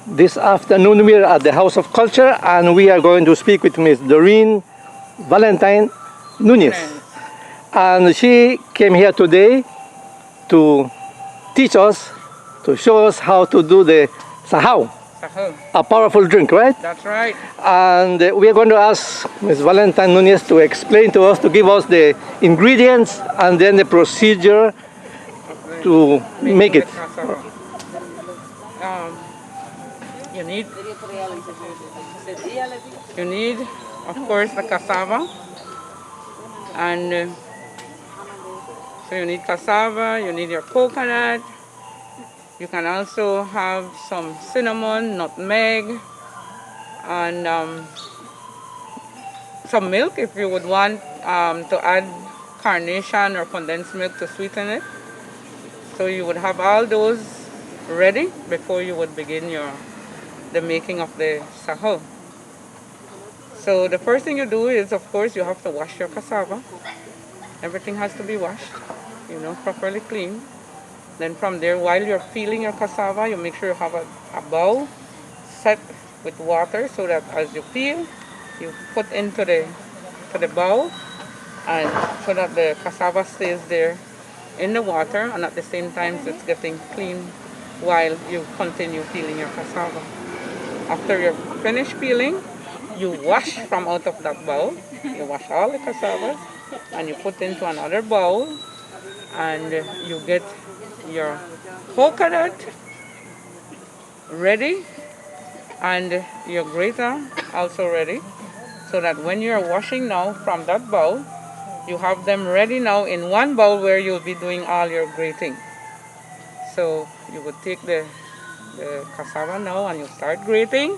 This afternoon we are at the House of Culture and we are going to speak with Miss Doreen Valentine Nunez. And she came here today to teach us, to show us how to do the Sahau, a powerful drink, right? That's right. And we are going to ask Ms. Valentine Nunez to explain to us, to give us the ingredients and then the procedure to make it. You need, of course, the cassava, and so you need cassava. You need your coconut. You can also have some cinnamon, nutmeg, and some milk if you would want to add carnation or condensed milk to sweeten it. So you would have all those ready before you would begin the making of the sahau. So the first thing you do is, of course, you have to wash your cassava. Everything has to be washed, properly clean. Then from there, while you're peeling your cassava, you make sure you have a bowl set with water so that as you peel, you put into the bowl, and so that the cassava stays there in the water, and at the same time it's getting clean while you continue peeling your cassava. After you're finished peeling, you wash from out of that bowl. You wash all the cassava and you put into another bowl, and you get your coconut ready and your grater also ready, so that when you're washing now from that bowl, you have them ready now in one bowl where you'll be doing all your grating. So you would take the cassava now and you start grating.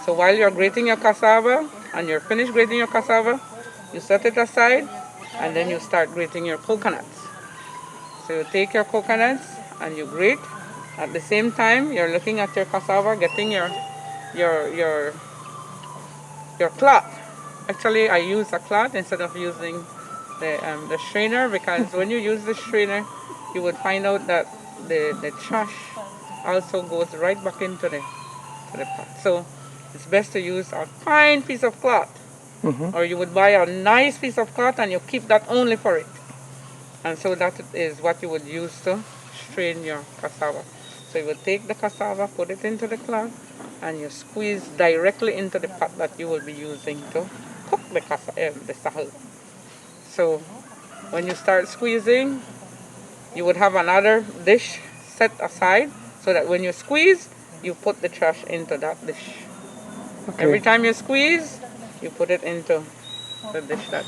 So while you're grating your cassava and you're finished grating your cassava, you set it aside and then you start grating your coconuts. So you take your coconuts and you grate. At the same time, you're looking at your cassava, getting your cloth. Actually, I use a cloth instead of using the strainer, because when you use the strainer, you would find out that the trash also goes right back into the pot. So it's best to use a fine piece of cloth, or you would buy a nice piece of cloth and you keep that only for it. And so that is what you would use to strain your cassava. So you would take the cassava, put it into the cloth, and you squeeze directly into the pot that you will be using to cook the sahau. So when you start squeezing, you would have another dish set aside so that when you squeeze, you put the trash into that dish. Okay. Every time you squeeze, you put it into the dish that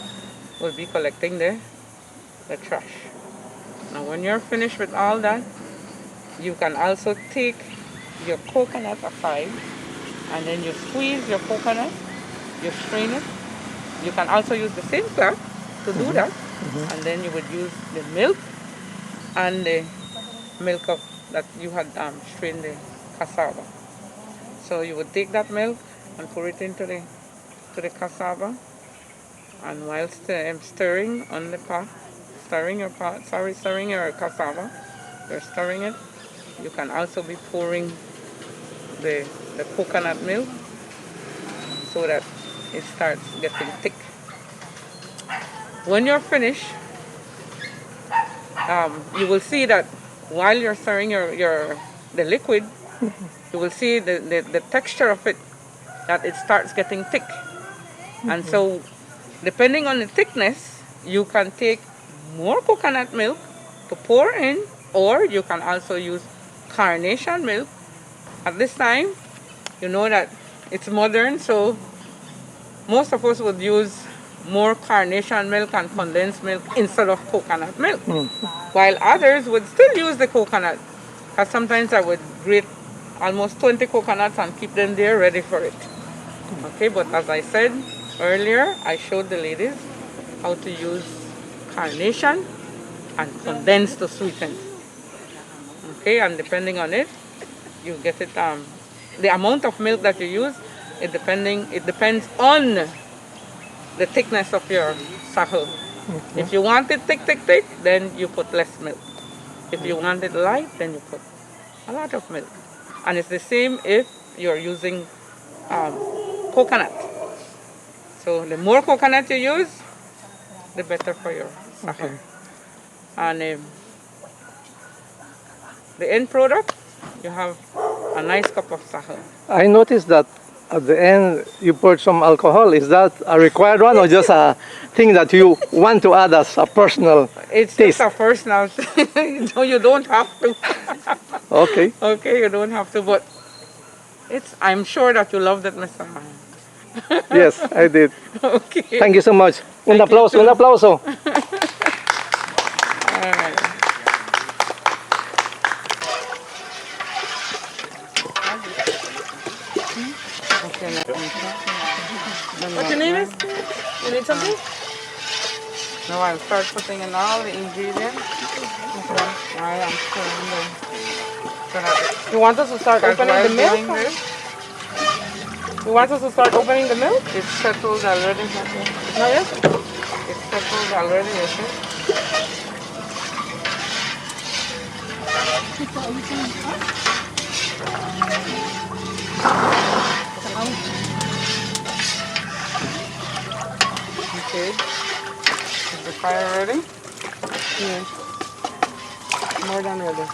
will be collecting the trash. Now when you're finished with all that, you can also take your coconut aside, and then you squeeze your coconut, you strain it. You can also use the same cloth to do that, and then you would use the milk and the milk that you had strained the cassava. So you would take that milk and pour it into the cassava, and while stirring on the pot, stirring your cassava, you're stirring it. You can also be pouring the coconut milk so that it starts getting thick. When you're finished, you will see that while you're stirring the liquid, you will see the texture of it, that it starts getting thick. And so depending on the thickness, you can take more coconut milk to pour in, or you can also use carnation milk. At this time, you know that it's modern, so most of us would use more carnation milk and condensed milk instead of coconut milk, while others would still use the coconut. Because sometimes I would grate almost 20 coconuts and keep them there ready for it. Okay, but as I said earlier, I showed the ladies how to use carnation and condensed to sweeten. Okay, and depending on it, you get it. The amount of milk that you use, it depends on the thickness of your sahau. Okay. If you want it thick, then you put less milk. If you want it light, then you put a lot of milk. And it's the same if you're using coconut. So the more coconut you use, the better for your sahau. Okay. And the end product, you have a nice cup of sahau. I noticed that at the end you poured some alcohol. Is that a required one or just a thing that you want to add as a personal It's taste? just a personal thing. So you don't have to. Okay. Okay, you don't have to, but I'm sure that you loved it, Mr. Yes, I did. Okay. Thank you so much. Un Thank you aplauso, un too. aplauso. All right. Okay, What's your name is? You need something? now I'll start putting in all the ingredients. I am stirring them. So that You want us to start because opening while the milk? doing this, You want us to start opening the milk? it's settled already. No, yes? It's settled already, you see? Okay. Is the fire ready? Yeah. More than ready.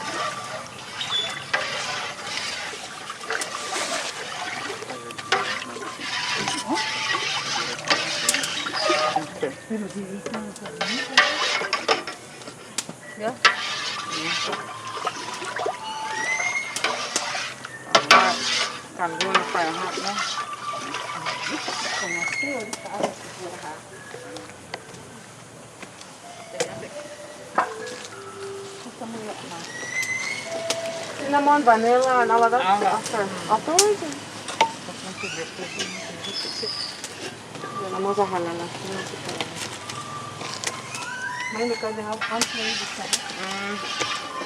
Okay. Yeah? Alright. I'm doing the fire hot now. Cinnamon, vanilla, and all of that? All that. Afterwards? Yeah, vamos a jalarla. Mine, because they have unflavored salad.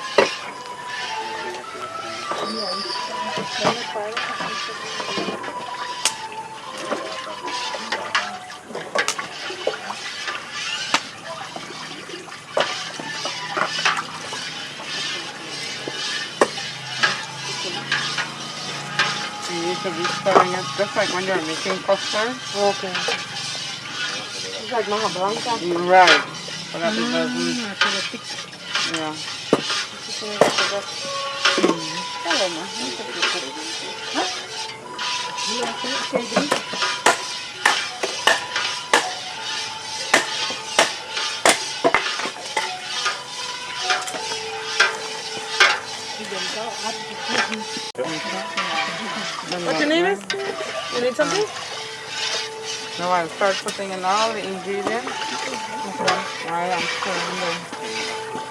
You need to be stirring it just like when you're making custard. Okay. It's like maja blanca. Right. So that it doesn't. Yeah. Hello, ma. No te preocupes. What's your name is? You need something? Now I'll start putting in all the ingredients. I am stirring them.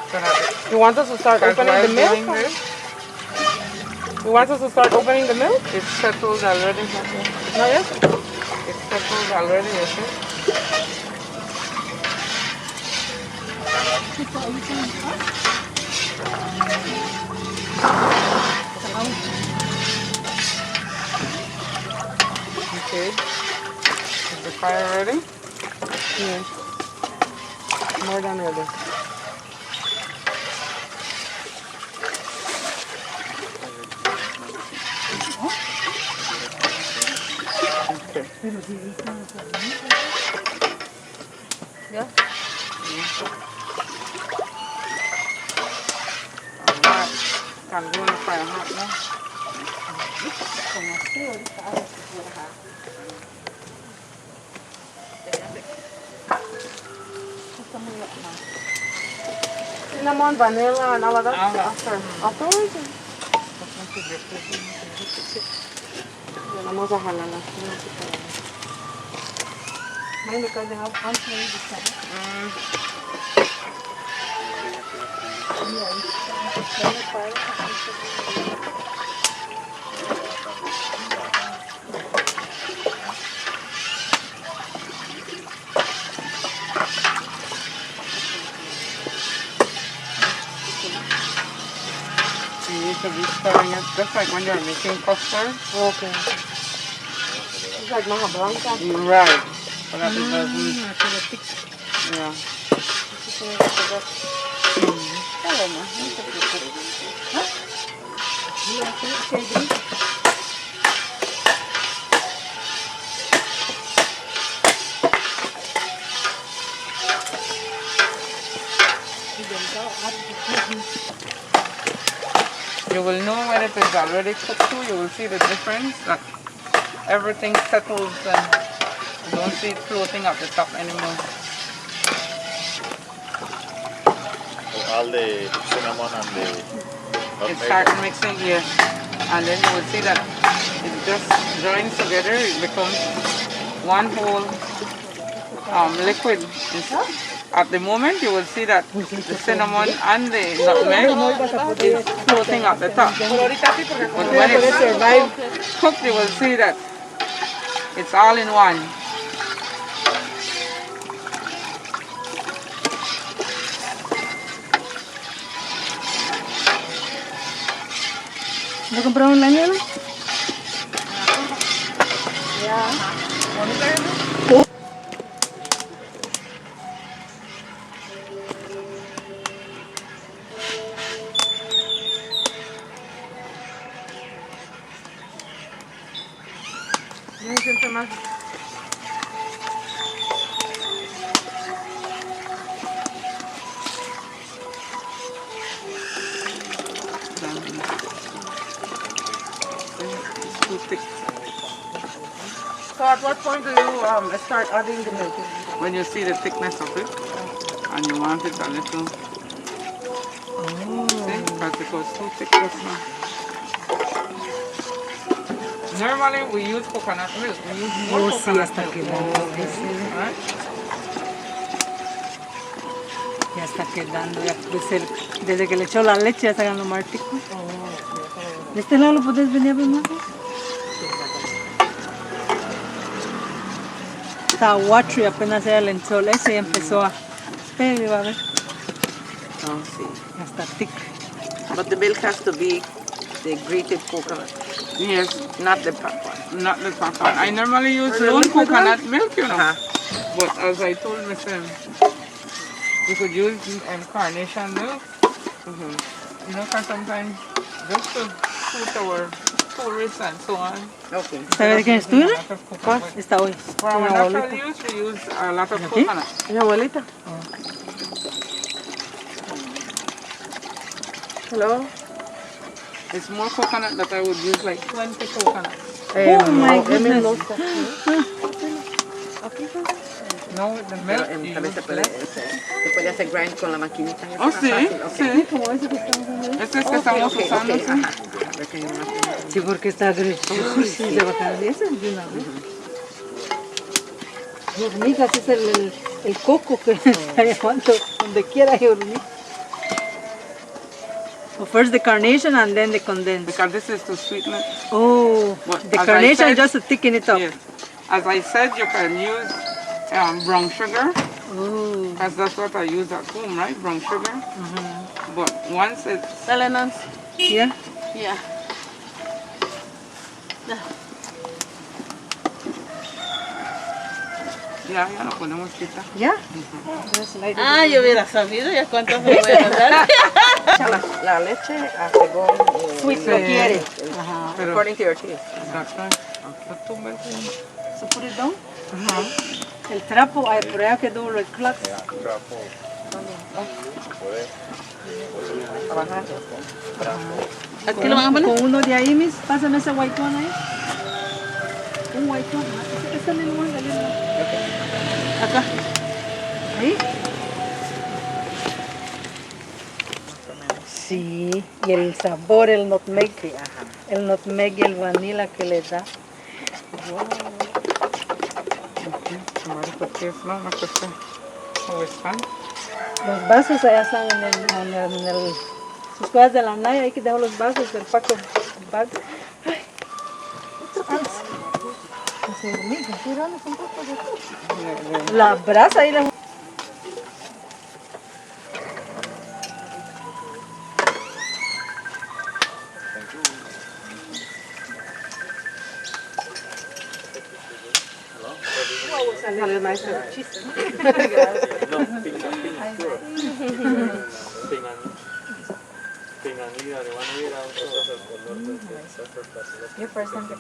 So that You want us to start because opening while the milk? doing this, You want us to start opening the milk? it's settled already. No, yes? It's settled already, you see? Okay. Is the fire ready? Yeah. More than ready. Okay. Yeah? Alright. I'm doing the fire hot now. Cinnamon, vanilla, and all of that? All that. Afterwards? Yeah, vamos a jalarla. Mine, because they have unflavored salad. You need to be stirring it just like when you're making custard. Okay. It's like maja blanca. Right. So that it doesn't. Yeah. Hello, ma. No te preocupes. You will know when it is already cooked too. You will see the difference that everything settles and you don't see it floating up the top anymore. All the cinnamon and the It nutmeg. starts mixing here, and then you will see that it just joins together. It becomes one whole liquid. At the moment, you will see that the cinnamon and the nutmeg is floating at the top. But when it's cooked, you will see that it's all in one. ¿No compraron la ñana? Me siento más. It's too thick. So at what point do you start adding the milk? When you see the thickness of it, and you want it a little. See, because it was too thick just now. Normally we use coconut milk. We use more Sí, coconut hasta milk. quedando. Right? Ya está quedando. Ya, desde que le echó la leche ya está quedando martico. ¿De este lado lo puedes venir a ver más? Está watery, apenas ella le echó leche y empezó a... Espera, va a ver. Oh, see. Ya está thick. But the milk has to be the grated coconut, Yes, not the pap one. not the coconut. I normally use the lone liquid coconut milk, you know. Uh-huh. But as I told Mr. We could use carnation milk. You know, because sometimes just to suit our tourists and so on. Okay. ¿Sabes de quién es tuya? A lot of coconut. Está hoy. For our Mi natural abuelita. use, we use a lot of coconut. Mi abuelita. Hello? It's more coconut that I would use, like 20 coconuts. Oh my goodness. No, with the Pero milk, you también use se less. puede hacer grind con la maquinita. Oh, sí, sí. Como ese que estamos haciendo. Este es que estamos usando, sí. Sí, porque está grueso. Sí, se va a caer. Ese es de una vez. Hormigas es el coco que está llevando donde quiera hay hormigas. So first the carnation and then the condensed. Because this is to sweeten it. Oh, But the as I carnation said- just to thicken it up. Yes. As I said, you can use brown sugar, Oh, because that's what I use at home, right? Brown sugar. But once it's Dale, Nancy. yeah. Yeah. ya lo podemos quitar. Yeah. Ah, yo hubiera sabido ya cuántos me voy a dar. La leche a según Sweet Sí. lo quiere. Pero, according to your taste. exacto. Tú ves. So put it down. El trapo, ay, por allá quedó el clock. ¿Aquí lo van a poner? Con uno de ahí, mis, pásame ese white one ahí. Un white one. Ese es el one, el one. Acá. Ahí. Sí, y el sabor, el nutmeg, el nutmeg y el vanilla que le da. No cuesta. ¿Cómo están? Los vasos allá están en el sus cosas de la Naya, hay que dejar los vasos del Paco. Ay, otra vez. Las hormigas, ¿sí? ¿Dónde son todas? La brasa ahí la... Sale el maestro de chiste. Pingan Your first time que